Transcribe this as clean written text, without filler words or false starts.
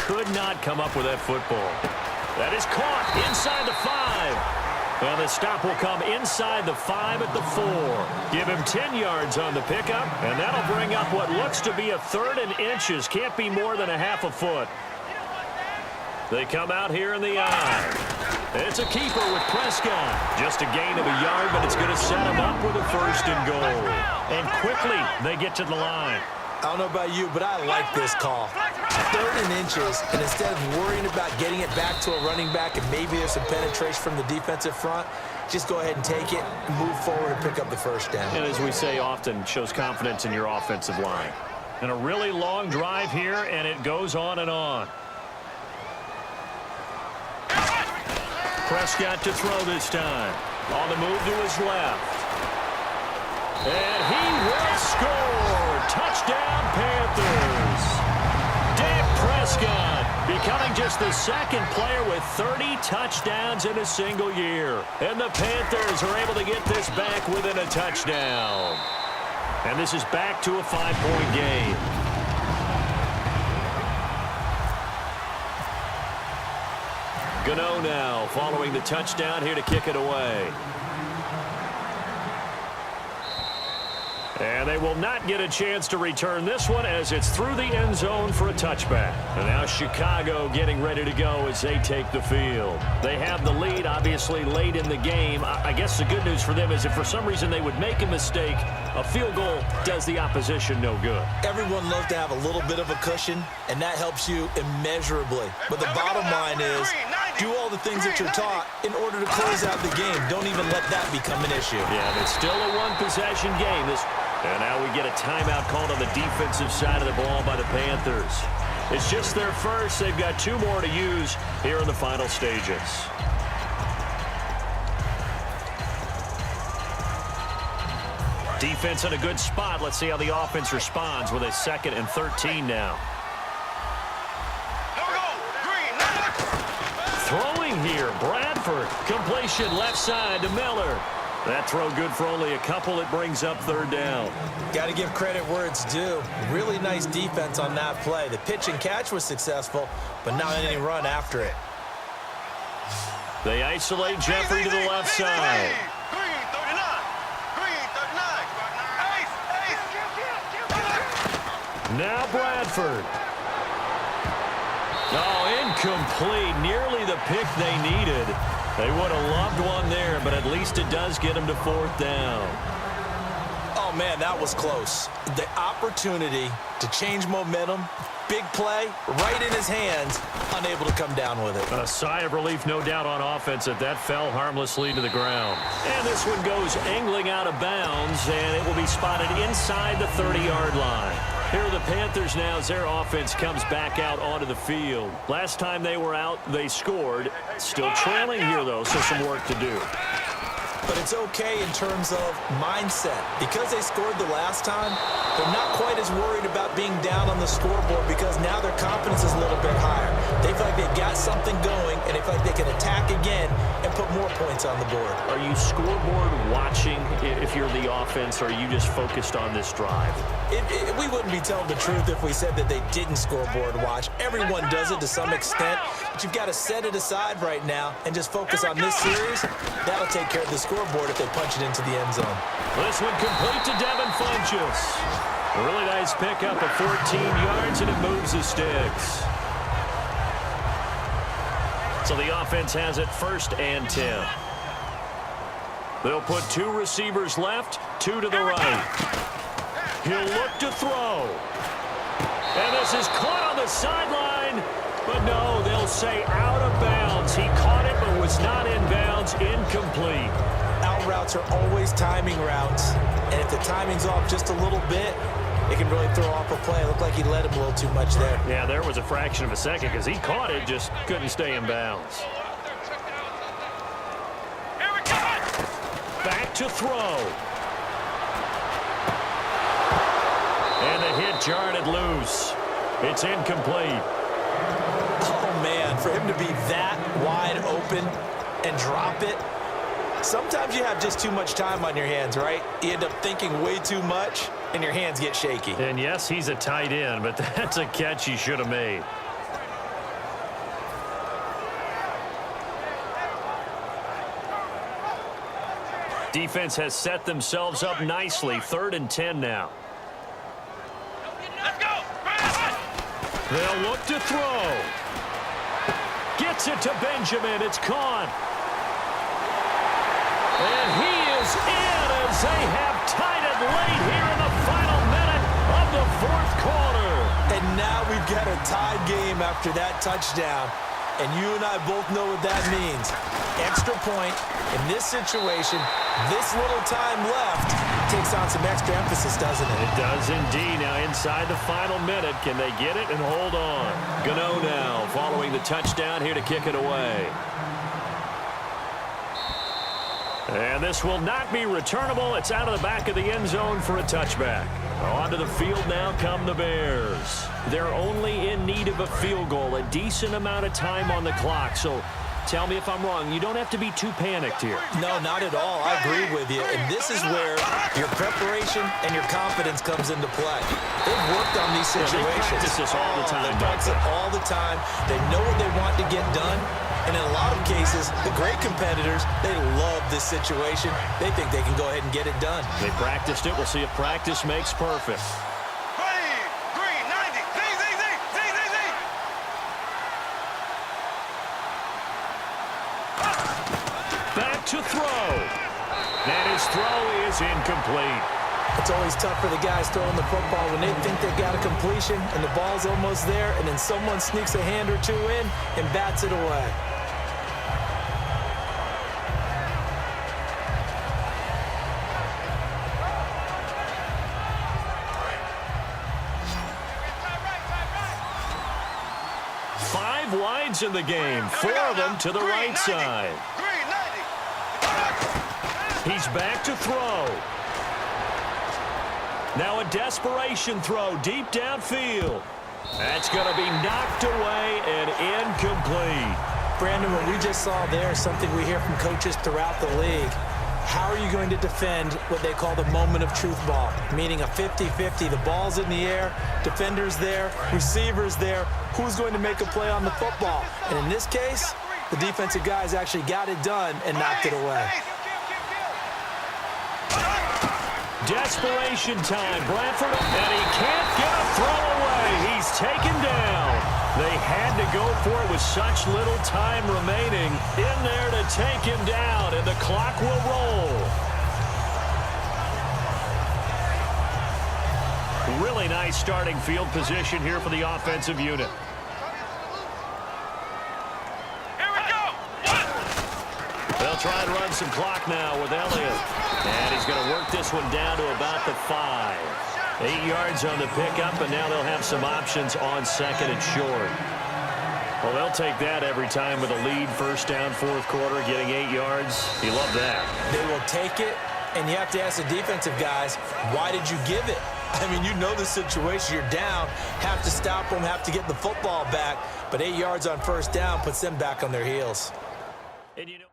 could not come up with that football. That is caught inside the 5. And the stop will come inside the 5 at the 4. Give him 10 yards on the pickup, and that'll bring up what looks to be a 3rd and inches. Can't be more than a half a foot. They come out here in the eye. It's a keeper with Prescott. Just a gain of a yard, but it's going to set him up with a 1st and goal. And quickly, they get to the line. I don't know about you, but I like this call. 3rd and inches, and instead of worrying about getting it back to a running back and maybe there's some penetration from the defensive front, just go ahead and take it, move forward, and pick up the 1st down. And as we say often, shows confidence in your offensive line. And a really long drive here, and it goes on and on. Prescott to throw this time. On the move to his left. And he will score. Touchdown, Panthers. Dak Prescott becoming just the 2nd player with 30 touchdowns in a single year. And the Panthers are able to get this back within a touchdown. And this is back to a 5-point game. Gano now following the touchdown here to kick it away. And they will not get a chance to return this one as it's through the end zone for a touchback. And now Chicago getting ready to go as they take the field. They have the lead, obviously, late in the game. I guess the good news for them is if for some reason they would make a mistake, a field goal does the opposition no good. Everyone loves to have a little bit of a cushion, and that helps you immeasurably. But the bottom line is, do all the things that you're taught in order to close out the game. Don't even let that become an issue. Yeah, it's still a one-possession game. And now we get a timeout called on the defensive side of the ball by the Panthers. It's just their first. They've got 2 more to use here in the final stages. Defense in a good spot. Let's see how the offense responds with a 2nd and 13 now. Throwing here, Bradford. Completion left side to Miller. That throw good for only a couple. It brings up 3rd down. Got to give credit where it's due. Really nice defense on that play. The pitch and catch was successful, but not any run after it. They isolate Jeffrey to the left side. Now Bradford. Oh, incomplete. Nearly the pick they needed. They would have loved one there, but at least it does get them to 4th down. Oh, man, that was close. The opportunity to change momentum, big play, right in his hands, unable to come down with it. A sigh of relief, no doubt, on offense that fell harmlessly to the ground. And this one goes angling out of bounds, and it will be spotted inside the 30-yard line. Here are the Panthers now as their offense comes back out onto the field. Last time they were out, they scored. Still trailing here, though, so some work to do. But it's okay in terms of mindset. Because they scored the last time, they're not quite as worried about being down on the scoreboard because now their confidence is a little bit higher. They feel like they've got something going, and they feel like they can attack again and put more points on the board. Are you scoreboard watching if you're the offense, or are you just focused on this drive? We wouldn't be telling the truth if we said that they didn't scoreboard watch. Everyone does it to some extent, but you've got to set it aside right now and just focus on this series. That'll take care of the scoreboard if they punch it into the end zone. This one complete to Devin Funchess. A really nice pickup of 14 yards, and it moves the sticks. So the offense has it 1st and 10. They'll put 2 receivers left, 2 to the right. He'll look to throw. And this is caught on the sideline. But no, they'll say out of bounds. He caught it but was not in bounds. Incomplete. Out routes are always timing routes. And if the timing's off just a little bit, it can really throw off a play. It looked like he let him a little too much there. Yeah, there was a fraction of a second because he caught it, just couldn't stay in bounds. Back to throw. And the hit jarred it loose. It's incomplete. Oh, man, for him to be that wide open and drop it. Sometimes you have just too much time on your hands, right? You end up thinking way too much, and your hands get shaky. And yes, he's a tight end, but that's a catch he should have made. Defense has set themselves up nicely. 3rd and 10 now. Let's go. They'll look to throw. Gets it to Benjamin. It's caught. And he is in as they have tied it late here in the final minute of the 4th quarter. And now we've got a tied game after that touchdown. And you and I both know what that means. Extra point in this situation, this little time left, takes on some extra emphasis, doesn't it? It does indeed. Now inside the final minute, can they get it and hold on? Gano now following the touchdown here to kick it away. And this will not be returnable. It's out of the back of the end zone for a touchback. Onto the field now come the Bears. They're only in need of a field goal, a decent amount of time on the clock. So tell me if I'm wrong. You don't have to be too panicked here. No, not at all. I agree with you. And this is where your preparation and your confidence comes into play. They've worked on these situations. They practice this all the time. They practice it all the time. They know what they want to get done. And in a lot of cases, the great competitors, they love this situation. They think they can go ahead and get it done. They practiced it. We'll see if practice makes perfect. Green, 90. Z. Back to throw. And his throw is incomplete. It's always tough for the guys throwing the football when they think they got a completion and the ball's almost there, and then someone sneaks a hand or two in and bats it away. Wides in the game, 4 of them to the right side. He's back to throw. Now a desperation throw deep downfield. That's going to be knocked away and incomplete. Brandon, what we just saw there is something we hear from coaches throughout the league. How are you going to defend what they call the moment of truth ball, meaning a 50-50? The ball's in the air, defender's there, receiver's there. Who's going to make a play on the football? And in this case, the defensive guys actually got it done and knocked it away. Desperation time. Bradford, and he can't get a throw away. He's taken down. They had to go for it with such little time remaining in there to take him down, and the clock will roll. Really nice starting field position here for the offensive unit. Here we go. They'll try and run some clock now with Elliott. And he's going to work this one down to about the 5. 8 yards on the pickup, and now they'll have some options on 2nd and short. Well, they'll take that every time with a lead, 1st down, 4th quarter, getting 8 yards. You love that. They will take it, and you have to ask the defensive guys, why did you give it? I mean, you know the situation. You're down, have to stop them, have to get the football back, but 8 yards on 1st down puts them back on their heels. And you know